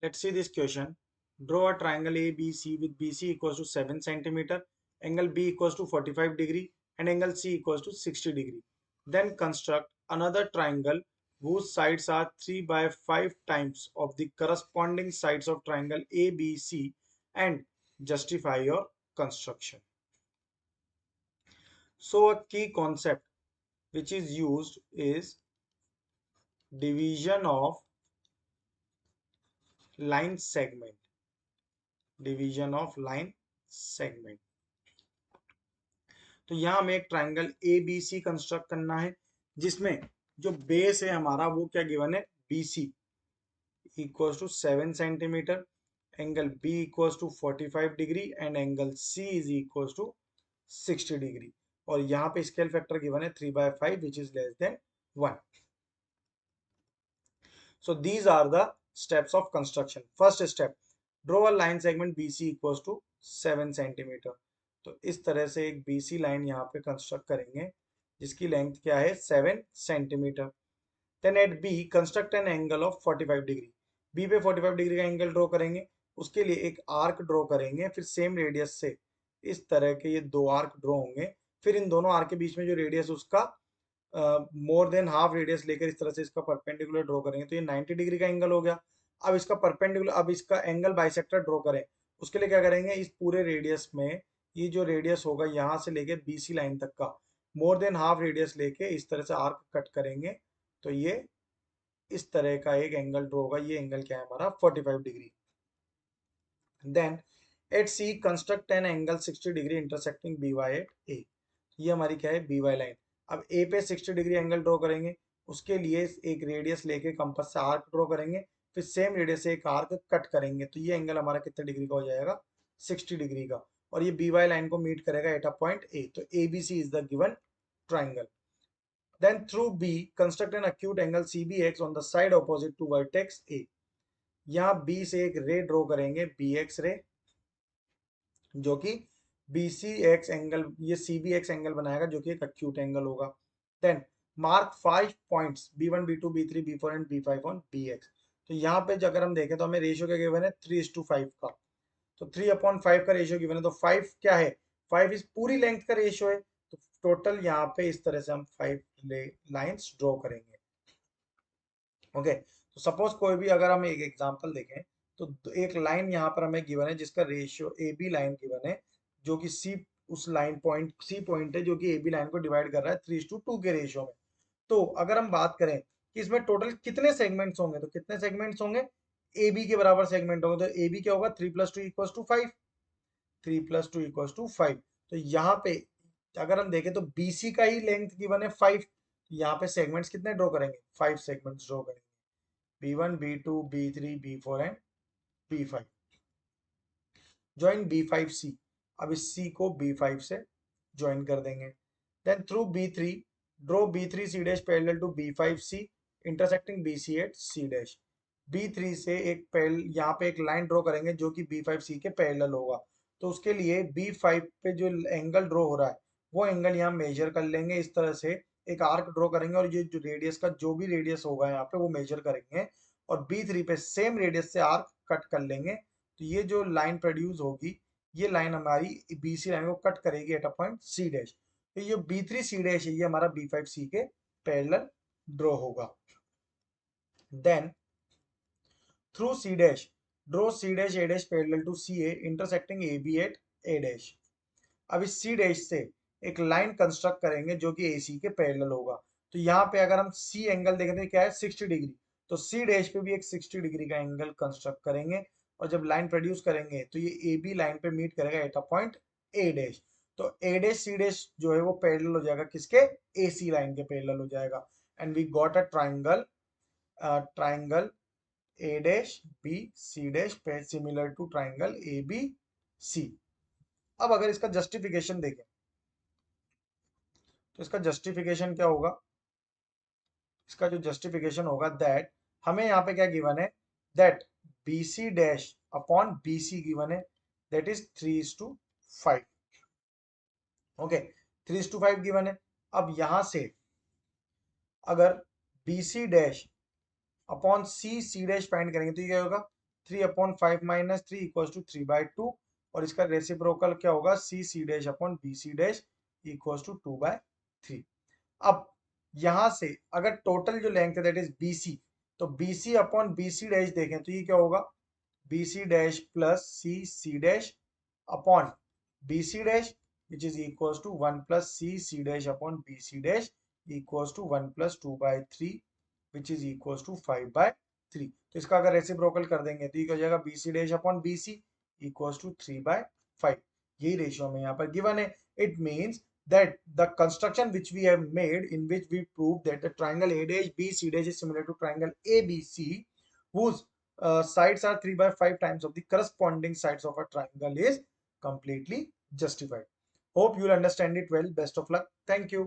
Let's see this question. Draw a triangle ABC with BC equals to 7 centimeter, angle B equals to 45 degree, and angle C equals to 60 degree. Then construct another triangle whose sides are 3 by 5 times of the corresponding sides of triangle ABC and justify your construction. So a key concept which is used is division of line segment. Division of line segment. तो यहाँ हमें एक triangle A B C construct करना है जिसमें जो base है हमारा वो क्या गिवन है B C equals to 7 centimetre, angle B equals to 45 degree and angle C is equals to 60 degree. और यहाँ पे स्केल फैक्टर गिवन है 3/5 which is less than 1। So these are the steps of construction. First step, draw a line segment BC equals to 7 centimetre. तो इस तरह से एक BC line यहाँ पे कंस्ट्रक्ट करेंगे जिसकी लेंथ क्या है 7 centimetre. Then at B construct an angle of 45 degree. B पे 45 डिग्री का एंगल ड्रॉ करेंगे, उसके लिए एक आर्क ड्रॉ करेंगे, फिर सेम रेडियस से इस तरह के ये दो आर्क ड्रॉ होंगे। फिर इन दोनों आर्क के बीच में जो रेडियस उसका मोर देन हाफ रेडियस लेकर इस तरह से इसका परपेंडिकुलर ड्रॉ करेंगे तो ये 90 डिग्री का एंगल हो गया। अब इसका परपेंडिकुलर, अब इसका एंगल बाइसेक्टर ड्रॉ करें, उसके लिए क्या करेंगे, इस पूरे रेडियस में ये जो रेडियस होगा यहाँ से लेके बीसी लाइन तक का मोर देन हाफ रेडियस लेके इस तरह से आर्क कट करेंगे तो ये इस तरह का एक एंगल ड्रॉ होगा। ये एंगल क्या है हमारा 45 degree. Then at C construct an angle 60 degree intersecting B Y at A. ये हमारी क्या है बी वाई लाइन। अब ए पे 60 डिग्री एंगल ड्रॉ करेंगे, उसके लिए एक रेडियस लेके कंपास से आर्क ड्रॉ करेंगे, फिर सेम रेडियस से एक आर्क कट करेंगे तो ये एंगल हमारा कितने डिग्री का हो जाएगा 60 डिग्री का। और ये बी वाई लाइन को मीट करेगा एट अ पॉइंट ए। तो A B C is the given triangle. Then through B construct an acute angle C B X on the side opposite to vertex A. यहाँ B से एक ray draw करेंगे B X ray जो कि B C x angle, ये सी B x angle बनाएगा जो कि एक अक्यूट एंगल होगा। Then mark 5 points B1 B2 B3 B4 and B5 on B X. तो यहाँ पे अगर हम देखें तो हमें रेशियो क्या गिवन है 3:5 का। तो 3/5 का रेशियो गिवन है तो 5 क्या है, 5 इस पूरी लेंथ का रेशियो है। तो टोटल यहाँ पे इस तरह से हम 5 लाइंस ड्रॉ करेंगे। ओके, तो सपोज कोई भी अगर हम एक एग्जांपल देखें तो एक लाइन यहाँ पर हमें गिवन है जिसका ratio A B line given है जो कि सी, उस लाइन पॉइंट सी पॉइंट है जो कि ए बी लाइन को डिवाइड कर रहा है 3:2 के रेशियो में। तो अगर हम बात करें कि इसमें टोटल कितने सेगमेंट्स होंगे तो कितने सेगमेंट्स होंगे, ए बी के बराबर सेगमेंट होंगे। तो ए बी क्या होगा 3+2 = 5, 3+2 = 5। तो यहाँ पे अगर हम देखें तो बी सी का ही लेंथ गिवन है 5। यहाँ पे सेगमेंट्स कितने ड्रॉ करेंगे 5 सेगमेंट्स ड्रॉ करेंगे, B1 B2 B3 B4 and B5। Join B5 C। अब इस C को B5 से ज्वाइन कर देंगे। Then through B3 draw B3 C dash parallel to B5 C intersecting BC at C dash. B3 से एक यहाँ पे एक लाइन ड्रॉ करेंगे जो कि B5 C के पैरेलल होगा। तो उसके लिए B5 पे जो एंगल ड्रॉ हो रहा है वो एंगल यहाँ मेजर कर लेंगे। इस तरह से एक आर्क ड्रॉ करेंगे और ये जो रेडियस का जो भी रेडियस होगा यहाँ पे वो मेजर करेंगे और B3 पे सेम रेडियस से आर्क कट कर लेंगे। तो ये जो लाइन प्रोड्यूस होगी ये लाइन हमारी BC लाइन को कट करेगी eight a point C dash. तो ये B3 C डैश है ये हमारा B5 C के पैरेलल ड्रॉ होगा। Then through C dash draw C dash A dash parallel to CA intersecting AB at A dash. अब इस C डैश से एक लाइन कंस्ट्रक्ट करेंगे जो कि AC के पैरेलल होगा। तो यहाँ पे अगर हम C एंगल देखें तो क्या है 60 डिग्री। तो C डैश पे भी एक 60 डिग्री का एंगल कंस्ट्रक्ट करेंगे और जब लाइन प्रोड्यूस करेंगे तो ये AB लाइन पे मीट करेगा at a point A dash. तो A डैश C डैश जो है वो पैरेलल हो जाएगा किसके, AC लाइन के पैरेलल हो जाएगा। And we got a triangle, triangle A dash B C dash similar to triangle ABC। अब अगर इसका जस्टिफिकेशन देखें तो इसका जस्टिफिकेशन क्या होगा, इसका जो जस्टिफिकेशन होगा दैट हमें यहाँ पे क्या गिवन है that B C dash upon B C given है दैट इज 3:5। ओके, 3:5 गिवन है। अब यहां से अगर B C dash upon C C dash find करेंगे तो ये क्या होगा 3/5 माइनस 3 इक्वल्स टू 3/2, और इसका रेसिप्रोकल क्या होगा, C dash upon B C dash equals to 2/3। अब यहां से अगर टोटल जो लेंथ है दैट इज BC, तो BC अपॉन BC डैश देखें तो ये क्या होगा, BC dash plus C dash upon BC dash which is equals to 1 plus C dash upon BC dash equals to 1 plus 2/3 which is equals to 5/3। तो इसका अगर reciprocal कर देंगे तो ये हो जाएगा BC dash upon BC equals to 3/5। यही रेशियो में यहाँ पर गिवन है। It means that the construction which we have made, in which we proved that the triangle A dash B C dash is similar to triangle ABC, whose sides are 3/5 times of the corresponding sides of a triangle, is completely justified. Hope you will understand it well. Best of luck. Thank you.